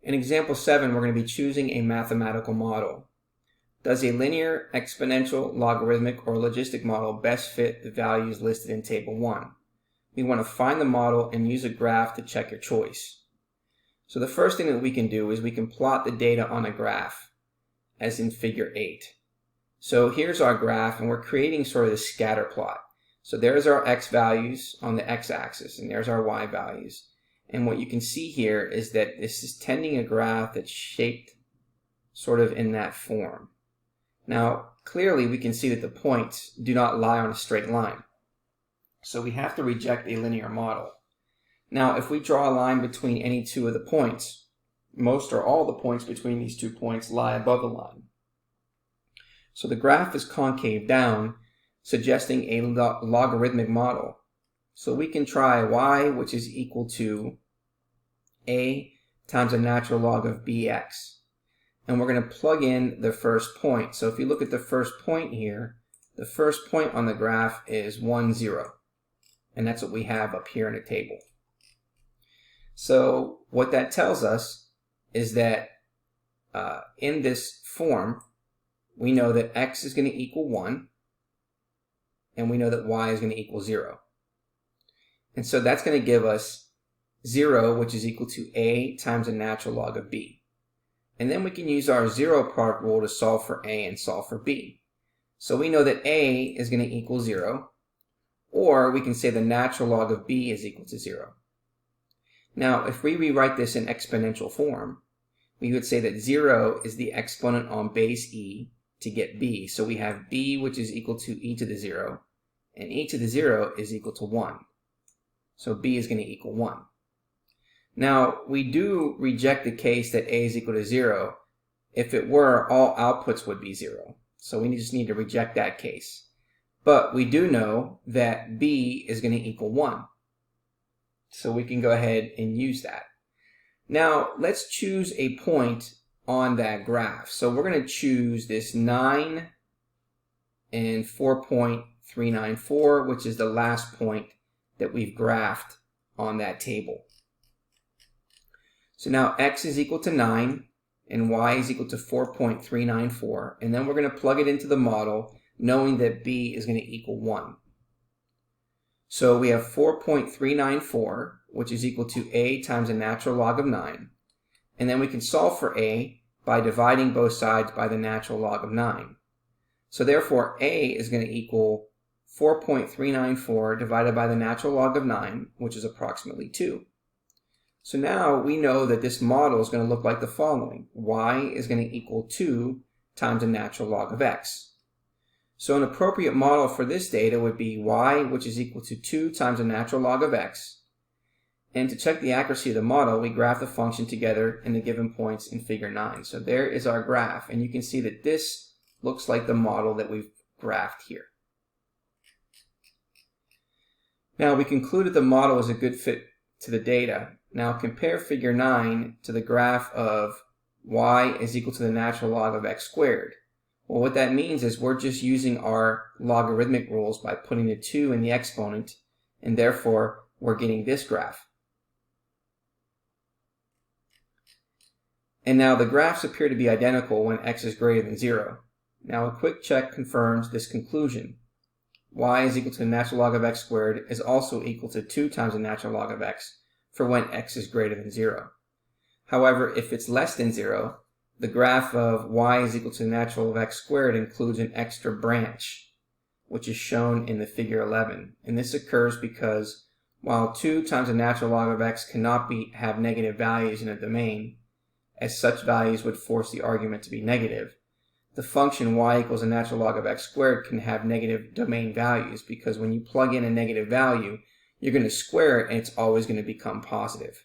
In example 7, we're going to be choosing a mathematical model. Does a linear, exponential, logarithmic, or logistic model best fit the values listed in Table 1? We want to find the model and use a graph to check your choice. So the first thing that we can do is we can plot the data on a graph, as in Figure 8. So here's our graph, and we're creating sort of the scatter plot. So there's our x values on the x-axis, and there's our y values. And what you can see here is that this is tending a graph that's shaped sort of in that form. Now, clearly we can see that the points do not lie on a straight line. So we have to reject a linear model. Now, if we draw a line between any two of the points, most or all the points between these 2 points lie above the line. So the graph is concave down, suggesting a logarithmic model. So we can try y, which is equal to a times the natural log of bx. And we're going to plug in the first point. So if you look at the first point here, the first point on the graph is 1, 0. And that's what we have up here in the table. So what that tells us is that in this form, we know that x is going to equal 1, and we know that y is going to equal 0. And so that's going to give us 0, which is equal to a times the natural log of b. And then we can use our zero product rule to solve for a and solve for b. So we know that a is going to equal 0, or we can say the natural log of b is equal to 0. Now, if we rewrite this in exponential form, we would say that 0 is the exponent on base e to get b. So we have b, which is equal to e to the 0, and e to the 0 is equal to 1. So b is going to equal 1. Now, we do reject the case that a is equal to 0. If it were, all outputs would be 0. So we just need to reject that case. But we do know that b is going to equal 1. So we can go ahead and use that. Now, let's choose a point on that graph. So we're going to choose this 9 and 4.394, which is the last point that we've graphed on that table. So now x is equal to 9 and y is equal to 4.394, and then we're going to plug it into the model knowing that b is going to equal 1. So we have 4.394, which is equal to a times the natural log of 9, and then we can solve for a by dividing both sides by the natural log of 9. So therefore a is going to equal 4.394 divided by the natural log of 9, which is approximately 2. So now we know that this model is going to look like the following. Y is going to equal 2 times the natural log of x. So an appropriate model for this data would be y, which is equal to 2 times the natural log of x. And to check the accuracy of the model, we graph the function together in the given points in Figure 9. So there is our graph, and you can see that this looks like the model that we've graphed here. Now we concluded the model is a good fit to the data. Now compare Figure 9 to the graph of y is equal to the natural log of x squared. Well, what that means is we're just using our logarithmic rules by putting the 2 in the exponent, and therefore we're getting this graph. And now the graphs appear to be identical when x is greater than 0. Now a quick check confirms this conclusion. Y is equal to the natural log of x squared is also equal to 2 times the natural log of x for when x is greater than 0. However, if it's less than 0, the graph of y is equal to the natural log of x squared includes an extra branch, which is shown in the Figure 11. And this occurs because while 2 times the natural log of x cannot have negative values in a domain, as such values would force the argument to be negative, the function y equals the natural log of x squared can have negative domain values, because when you plug in a negative value, you're going to square it and it's always going to become positive.